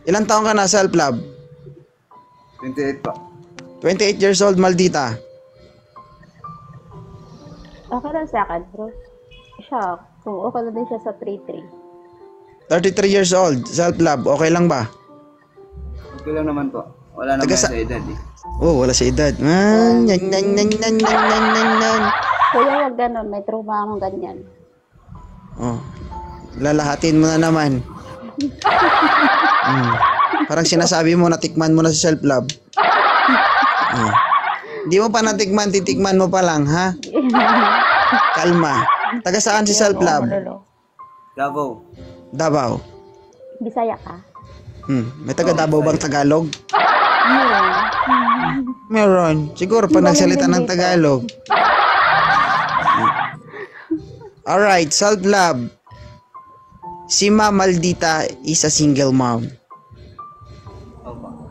Ilang taong ka na, self-love? 28 po. 28 years old, maldita. Okay lang sa akin, bro. Siya, kung okay lang din siya sa 3-3. 33 years old, self-love, okay lang ba? Okay lang naman po. Wala naman sa edad eh. Oh, wala sa edad. Kuya, wag ganun. May trauma akong ganyan. Oh, lalahatin mo na naman. Parang sinasabi mo, natikman mo na si self-love. Hindi mo pa natikman, titikman mo pa lang, ha? Kalma. Taga saan si self-love? Davao. Davao. Bisaya ka? May taga Davao bang Tagalog? Meron. Meron. Siguro pa nagsalita ng Tagalog. Alright, self-love. Si Ma Maldita is a single mom. Opo.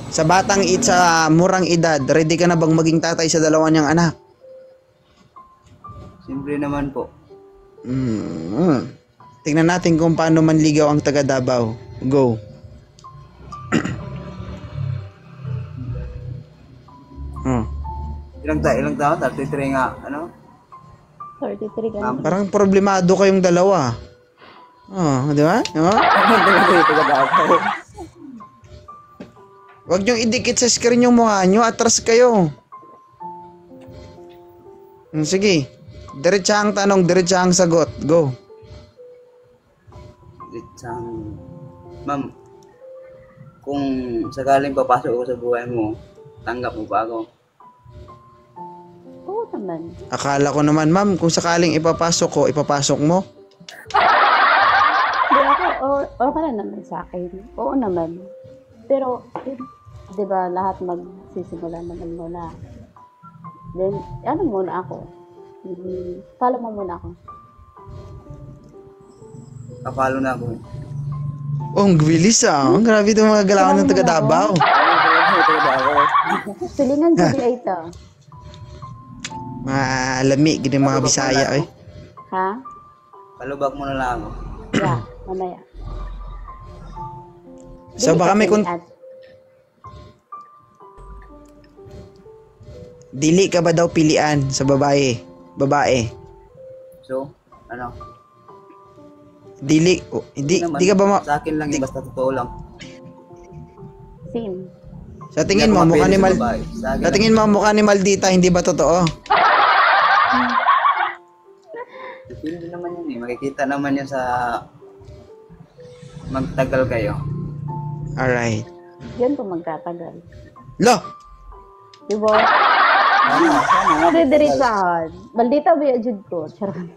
Sa murang edad, ready ka na bang maging tatay sa dalawa niyang anak? Simple naman po. Tingnan natin kung paano manligaw ang taga Davao. Go. Ilang taon? 33 nga, ano? 33 ganun. Parang problemado kayong dalawa. Di ba? Huwag niyong idikit sa screen yung mukha niyo, atras kayo. Sige. Diretsahang tanong, diretsahang sagot. Go. Ma'am, kung sakaling papasok ako sa buhay mo, tanggap mo ba ako? Oo naman. Akala ko naman, ma'am, kung sakaling ipapasok ko, ipapasok mo? Hindi ako, okay lang naman sa akin. Oo naman. Pero, di ba, lahat magsisimula naman muna. Then, ano muna ako? Follow mo muna ako. Kapalo na ako. Oh, ang bilis Ang grabe itong mga galawan ng taga Davao. Silingan sa ito. Malami, ganyan mga Bisaya eh. Ha? Palubak mo na lang ako. Yeah, mamaya. So baka may dili ka ba daw pilian sa babae? So, ano? Hindi ka ba sa akin lang yung basta totoo lang. Same. Sa tingin mo mukha ni Maldita hindi ba totoo? Depende naman yun eh. Makikita naman yan sa magtagal kayo. Alright. Yan po magtatagal. Lo! Diba? Sana. Diretsahan. Maldita ba yung jud ko? Charot.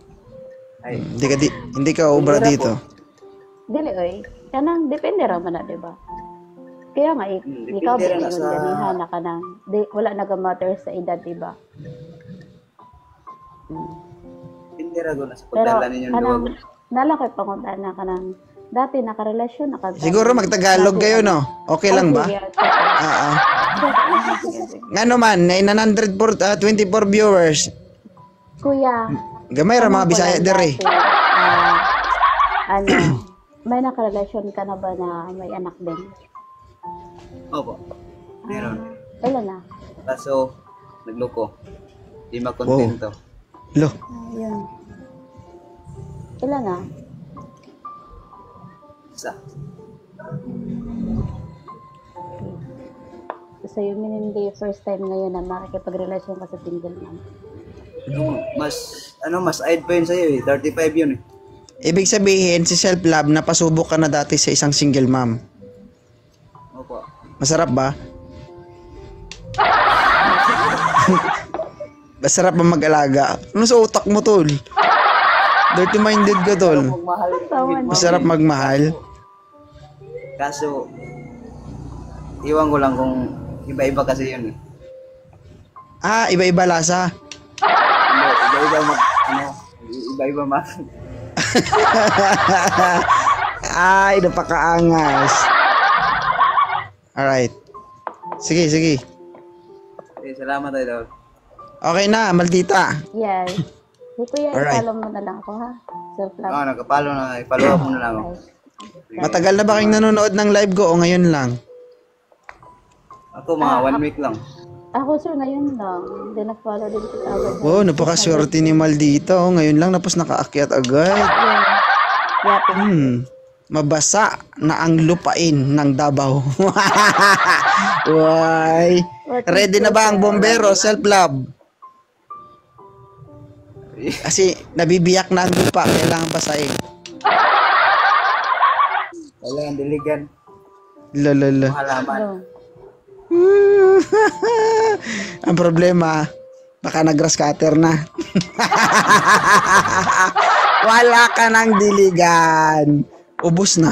Ay, Hindi ka obra dito. Dili oy. Kanang depende ra man na, diba? Kaya nga ikaw ba yung ganihan na kanang wala naga-matter sa edad, diba? hindi rago na sa Pero pagdala ninyong kanang duwag. nalaki pangunta na kanang dati nakarelasyon Siguro magtagalog kayo, no? Okay lang ba? Nga naman, 924 viewers. Kuya, Gamay ra mga Bisaya dere. may nakarelasyon ka na ba na may anak din? Opo. Meron. Ilan na? Kaso, nagloko. Di makontento. Lo. Yun. Ilan na? Isa. So, you mean hindi first time ngayon na makikipagrelasyon ka sa single mom? Mas aid pa yun sa'yo eh. 35 yun eh. Ibig sabihin, si self-love, napasubok ka na dati sa isang single mom. Opo. Masarap ba? Masarap ba mag-alaga? Ano sa utak mo, tol? Dirty-minded ka, tol. Masarap magmahal. Kaso, iwan ko lang kung iba-iba kasi yun eh. Iba-iba lasa. Iba-iba Ay, napakaangas. Alright. Sige. Salamat tayo. Okay na, Maldita. Yes. Di kuya, Alright. i-follow mo na lang ako ha. Self-love. Nakapalo na. I-follow up mo na lang ako. Matagal na ba kayong nanonood ng live ko o ngayon lang? Ako mga 1 week lang. Ako sir, ngayon lang. Hindi nag-follow din kita agad. Wow, napakaswerte ni Mal dito. Oh. Ngayon lang tapos nakaakyat agad. Yeah. Mabasa na ang lupain ng Davao. Why? Ready na ba ang bombero? Self-love. Kasi nabibiyak na ang lupa. Kailangan basahin. Wala ang diligan. Lalala. Halaman. Ano? Ang problema, baka nag-grass cutter na. Wala ka ng diligan. Ubus na.